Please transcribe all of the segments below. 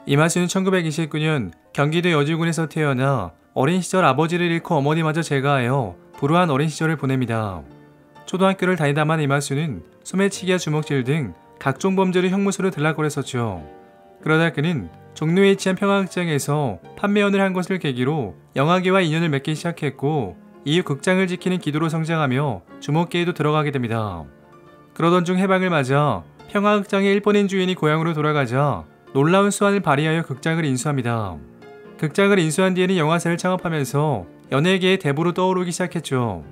이마수는 1929년 경기도 여주군에서 태어나 어린 시절 아버지를 잃고 어머니마저 제가하여 불우한 어린 시절을 보냅니다. 초등학교를 다니다만 이마수는 소매치기와 주먹질 등 각종 범죄로 형무소로 들락거렸었죠. 그러다 그는 종로에 위치한 평화극장에서 판매원을 한 것을 계기로 영화계와 인연을 맺기 시작했고, 이후 극장을 지키는 기도로 성장하며 주목계에도 들어가게 됩니다. 그러던 중 해방을 맞아 평화극장의 일본인 주인이 고향으로 돌아가자 놀라운 수완을 발휘하여 극장을 인수합니다. 극장을 인수한 뒤에는 영화사를 창업하면서 연예계의 대부로 떠오르기 시작했죠.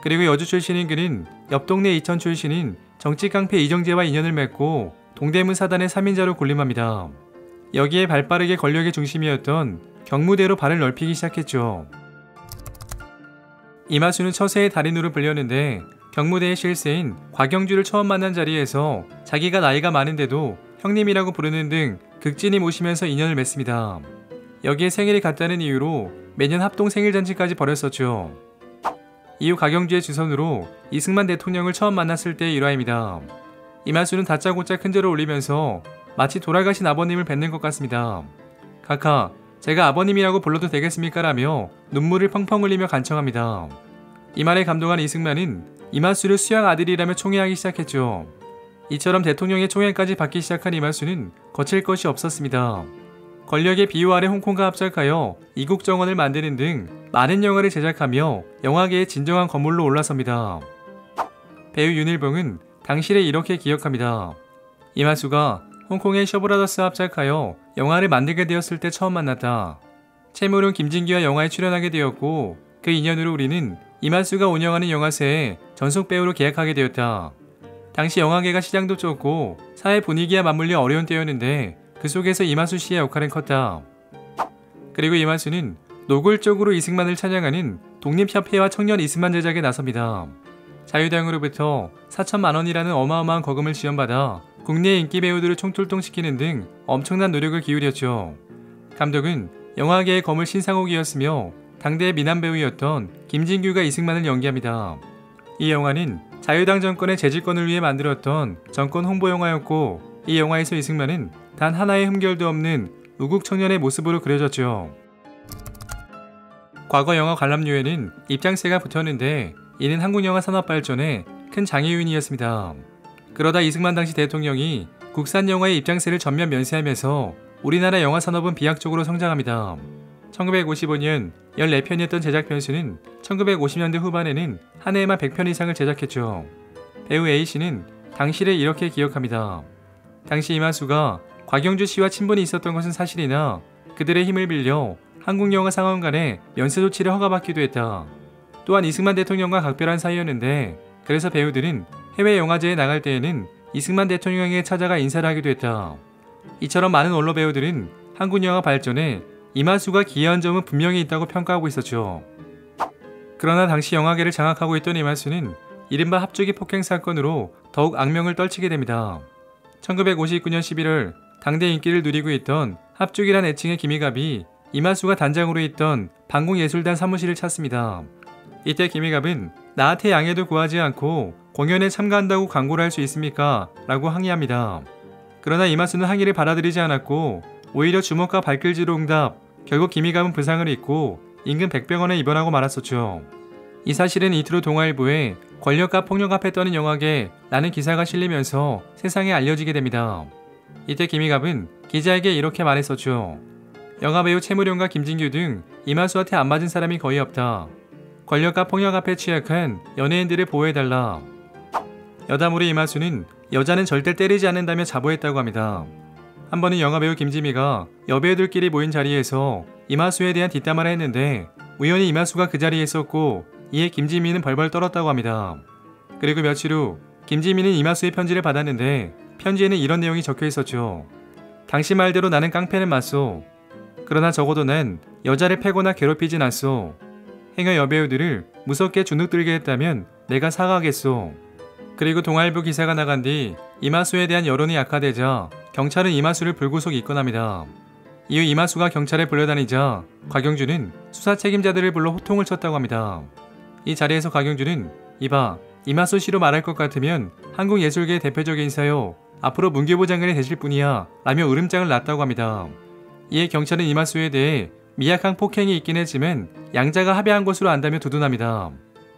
그리고 여주 출신인 그는 옆 동네 이천 출신인 정치깡패 이정재와 인연을 맺고 동대문 사단의 3인자로 군림합니다. 여기에 발빠르게 권력의 중심이었던 경무대로 발을 넓히기 시작했죠. 이마수는 처세의 달인으로 불렸는데 경무대의 실세인 곽영주를 처음 만난 자리에서 자기가 나이가 많은데도 형님이라고 부르는 등 극진히 모시면서 인연을 맺습니다. 여기에 생일이 같다는 이유로 매년 합동 생일잔치까지 벌였었죠. 이후 곽영주의 주선으로 이승만 대통령을 처음 만났을 때의 일화입니다. 이마수는 다짜고짜 큰절을 올리면서 마치 돌아가신 아버님을 뵙는 것 같습니다. 카카, 제가 아버님이라고 불러도 되겠습니까? 라며 눈물을 펑펑 흘리며 간청합니다. 이 말에 감동한 이승만은 이마수를 수양 아들이라며 총애하기 시작했죠. 이처럼 대통령의 총애까지 받기 시작한 이마수는 거칠 것이 없었습니다. 권력의 비호 아래 홍콩과 합작하여 이국 정원을 만드는 등 많은 영화를 제작하며 영화계의 진정한 거물로 올라섭니다. 배우 윤일봉은 당시를 이렇게 기억합니다. 이마수가 홍콩의 셔브라더스와 합작하여 영화를 만들게 되었을 때 처음 만났다. 채물은 김진기와 영화에 출연하게 되었고, 그 인연으로 우리는 이마수가 운영하는 영화사에 전속 배우로 계약하게 되었다. 당시 영화계가 시장도 좁고 사회 분위기와 맞물려 어려운 때였는데 그 속에서 이마수 씨의 역할은 컸다. 그리고 이마수는 노골적으로 이승만을 찬양하는 독립협회와 청년 이승만 제작에 나섭니다. 자유당으로부터 4천만 원이라는 어마어마한 거금을 지원받아 국내 인기 배우들을 총출동시키는 등 엄청난 노력을 기울였죠. 감독은 영화계의 거물 신상옥이었으며 당대의 미남 배우였던 김진규가 이승만을 연기합니다. 이 영화는 자유당 정권의 재집권을 위해 만들었던 정권 홍보 영화였고, 이 영화에서 이승만은 단 하나의 흠결도 없는 우국 청년의 모습으로 그려졌죠. 과거 영화 관람료에는 입장세가 붙었는데 이는 한국영화 산업 발전에 큰 장애요인이었습니다. 그러다 이승만 당시 대통령이 국산 영화의 입장세를 전면 면세하면서 우리나라 영화 산업은 비약적으로 성장합니다. 1955년 14편이었던 제작 편수는 1950년대 후반에는 한 해에만 100편 이상을 제작했죠. 배우 A씨는 당시를 이렇게 기억합니다. 당시 이마수가 곽영주 씨와 친분이 있었던 것은 사실이나 그들의 힘을 빌려 한국영화 상원간에 면세 조치를 허가받기도 했다. 또한 이승만 대통령과 각별한 사이였는데, 그래서 배우들은 해외 영화제에 나갈 때에는 이승만 대통령에게 찾아가 인사를 하기도 했다. 이처럼 많은 원로 배우들은 한국 영화 발전에 이마수가 기여한 점은 분명히 있다고 평가하고 있었죠. 그러나 당시 영화계를 장악하고 있던 이마수는 이른바 합주기 폭행 사건으로 더욱 악명을 떨치게 됩니다. 1959년 11월 당대 인기를 누리고 있던 합주기란 애칭의 김희갑이 이마수가 단장으로 있던 방공예술단 사무실을 찾습니다. 이때 김희갑은 나한테 양해도 구하지 않고 공연에 참가한다고 광고를 할 수 있습니까? 라고 항의합니다. 그러나 이마수는 항의를 받아들이지 않았고 오히려 주먹과 발길질로 응답, 결국 김희갑은 부상을 입고 인근 백병원에 입원하고 말았었죠. 이 사실은 이틀 후 동아일보에 권력과 폭력 앞에 떠는 영화계 라는 기사가 실리면서 세상에 알려지게 됩니다. 이때 김희갑은 기자에게 이렇게 말했었죠. 영화배우 최무룡과 김진규 등 이마수한테 안 맞은 사람이 거의 없다. 권력과 폭력 앞에 취약한 연예인들을 보호해달라. 여담으로 이마수는 여자는 절대 때리지 않는다며 자부했다고 합니다. 한 번은 영화배우 김지미가 여배우들끼리 모인 자리에서 이마수에 대한 뒷담화를 했는데 우연히 이마수가 그 자리에 있었고, 이에 김지미는 벌벌 떨었다고 합니다. 그리고 며칠 후 김지미는 이마수의 편지를 받았는데 편지에는 이런 내용이 적혀 있었죠. 당신 말대로 나는 깡패는 맞소. 그러나 적어도 난 여자를 패거나 괴롭히진 않소. 행여 여배우들을 무섭게 주눅들게 했다면 내가 사과하겠소. 그리고 동아일보 기사가 나간 뒤 이마수에 대한 여론이 악화되자 경찰은 이마수를 불구속 입건합니다. 이후 이마수가 경찰에 불려다니자 곽영주는 수사 책임자들을 불러 호통을 쳤다고 합니다. 이 자리에서 곽영주는 이봐, 이마수 씨로 말할 것 같으면 한국 예술계의 대표적인 인사요. 앞으로 문교부 장관이 되실 분이야 라며 으름장을 놨다고 합니다. 이에 경찰은 이마수에 대해 미약한 폭행이 있긴 했지만 양자가 합의한 것으로 안다며 두둔합니다.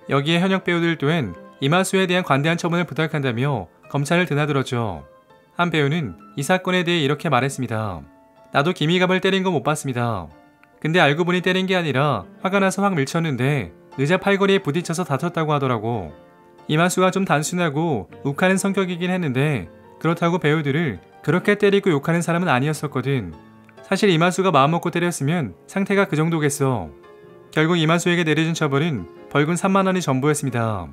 여기에 현역 배우들 또한 이마수에 대한 관대한 처분을 부탁한다며 검찰을 드나들었죠. 한 배우는 이 사건에 대해 이렇게 말했습니다. 나도 김희갑을 때린 거 못 봤습니다. 근데 알고 보니 때린 게 아니라 화가 나서 확 밀쳤는데 의자 팔걸이에 부딪혀서 다쳤다고 하더라고. 이마수가 좀 단순하고 욱하는 성격이긴 했는데 그렇다고 배우들을 그렇게 때리고 욕하는 사람은 아니었었거든. 사실 이마수가 마음먹고 때렸으면 상태가 그 정도겠어. 결국 이마수에게 내려진 처벌은 벌금 3만 원이 전부였습니다.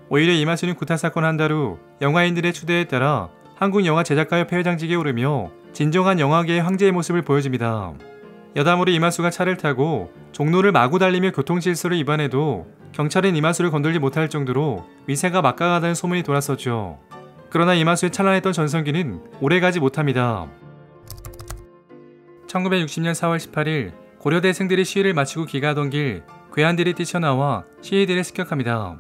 오히려 이마수는 구타 사건 한 달 후 영화인들의 추대에 따라 한국영화제작가협회 회장직에 오르며 진정한 영화계의 황제의 모습을 보여줍니다. 여담으로 이마수가 차를 타고 종로를 마구 달리며 교통질서를 위반해도 경찰은 이마수를 건들지 못할 정도로 위세가 막강하다는 소문이 돌았었죠. 그러나 이마수의 찬란했던 전성기는 오래가지 못합니다. 1960년 4월 18일 고려대생들이 시위를 마치고 귀가하던 길 괴한들이 뛰쳐나와 시위대를 습격합니다.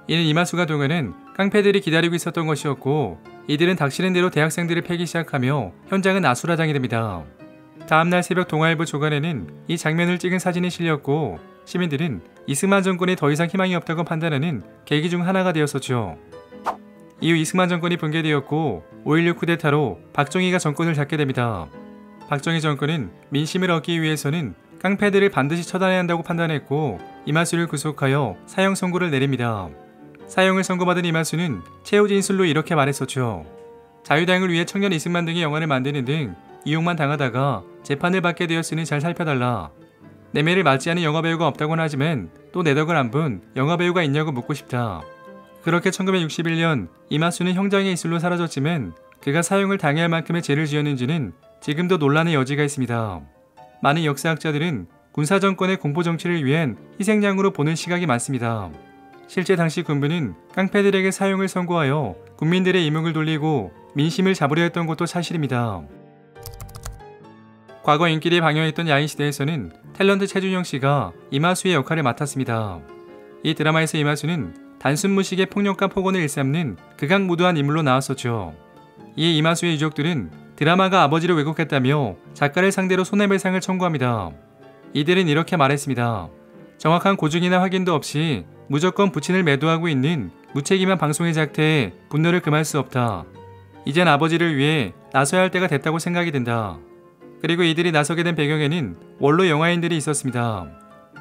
이는 이마수가 동요는 깡패들이 기다리고 있었던 것이었고 이들은 닥치는 대로 대학생들을 패기 시작하며 현장은 아수라장이 됩니다. 다음날 새벽 동아일보 조간에는 이 장면을 찍은 사진이 실렸고 시민들은 이승만 정권에 더 이상 희망이 없다고 판단하는 계기 중 하나가 되었었죠. 이후 이승만 정권이 붕괴되었고 5.16 쿠데타로 박정희가 정권을 잡게 됩니다. 박정희 정권은 민심을 얻기 위해서는 깡패들을 반드시 처단해야 한다고 판단했고 이마수를 구속하여 사형 선고를 내립니다. 사형을 선고받은 이마수는 최후 진술로 이렇게 말했었죠. 자유당을 위해 청년 이승만 등의 영화를 만드는 등 이용만 당하다가 재판을 받게 되었으니 잘 살펴달라. 내매를 맞지 않은 영화배우가 없다고는 하지만 또 내 덕을 안 본 영화배우가 있냐고 묻고 싶다. 그렇게 1961년 이마수는 형장의 이슬로 사라졌지만 그가 사형을 당해야 할 만큼의 죄를 지었는지는 지금도 논란의 여지가 있습니다. 많은 역사학자들은 군사정권의 공포정치를 위한 희생양으로 보는 시각이 많습니다. 실제 당시 군부는 깡패들에게 사형을 선고하여 국민들의 이목을 돌리고 민심을 잡으려 했던 것도 사실입니다. 과거 인기리에 방영했던 야인시대에서는 탤런트 최준영 씨가 이마수의 역할을 맡았습니다. 이 드라마에서 이마수는 단순 무식의 폭력과 폭언을 일삼는 극악무도한 인물로 나왔었죠. 이에 이마수의 유족들은 드라마가 아버지를 왜곡했다며 작가를 상대로 손해배상을 청구합니다. 이들은 이렇게 말했습니다. 정확한 고증이나 확인도 없이 무조건 부친을 매도하고 있는 무책임한 방송의 작태에 분노를 금할 수 없다. 이젠 아버지를 위해 나서야 할 때가 됐다고 생각이 든다. 그리고 이들이 나서게 된 배경에는 원로 영화인들이 있었습니다.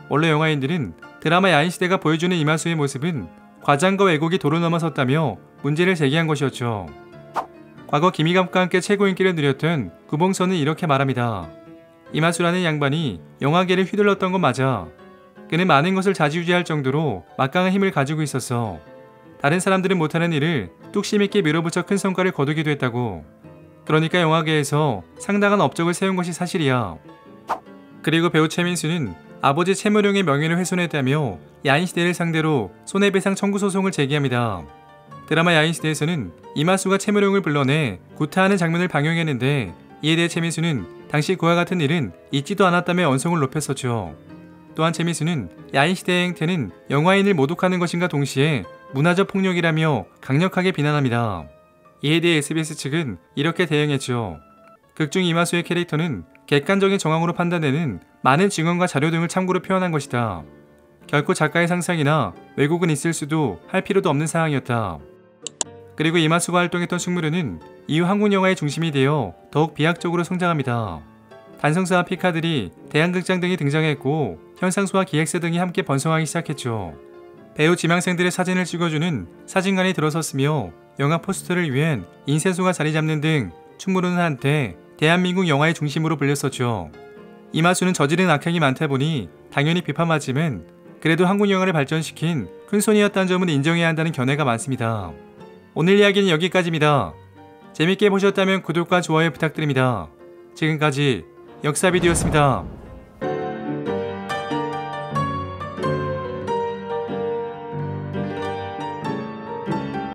원로 영화인들은 드라마 야인시대가 보여주는 이마수의 모습은 과장과 왜곡이 도로 넘어섰다며 문제를 제기한 것이었죠. 과거 김희갑과 함께 최고 인기를 누렸던 구봉선은 이렇게 말합니다. 이마수라는 양반이 영화계를 휘둘렀던 건 맞아. 그는 많은 것을 좌지우지할 정도로 막강한 힘을 가지고 있었어. 다른 사람들은 못하는 일을 뚝심 있게 밀어붙여 큰 성과를 거두기도 했다고. 그러니까 영화계에서 상당한 업적을 세운 것이 사실이야. 그리고 배우 최민수는 아버지 최무룡의 명예를 훼손했다며 야인시대를 상대로 손해배상 청구 소송을 제기합니다. 드라마 야인시대에서는 이마수가 최무룡을 불러내 구타하는 장면을 방영했는데 이에 대해 최민수는 당시 그와 같은 일은 있지도 않았다며 언성을 높였었죠. 또한 최민수는 야인시대의 행태는 영화인을 모독하는 것인가 동시에 문화적 폭력이라며 강력하게 비난합니다. 이에 대해 SBS 측은 이렇게 대응했죠. 극중 이마수의 캐릭터는 객관적인 정황으로 판단되는 많은 증언과 자료 등을 참고로 표현한 것이다. 결코 작가의 상상이나 왜곡은 있을 수도 할 필요도 없는 상황이었다. 그리고 이마수가 활동했던 충무로는 이후 한국 영화의 중심이 되어 더욱 비약적으로 성장합니다. 단성사와 피카들이 대한극장 등이 등장했고 현상수와 기획사 등이 함께 번성하기 시작했죠. 배우 지망생들의 사진을 찍어주는 사진관이 들어섰으며 영화 포스터를 위한 인쇄소가 자리 잡는 등 충무로는 한때 대한민국 영화의 중심으로 불렸었죠. 이마수는 저지른 악행이 많다 보니 당연히 비판받지만 그래도 한국 영화를 발전시킨 큰손이었다는 점은 인정해야 한다는 견해가 많습니다. 오늘 이야기는 여기까지입니다. 재밌게 보셨다면 구독과 좋아요 부탁드립니다. 지금까지 역사비디오였습니다.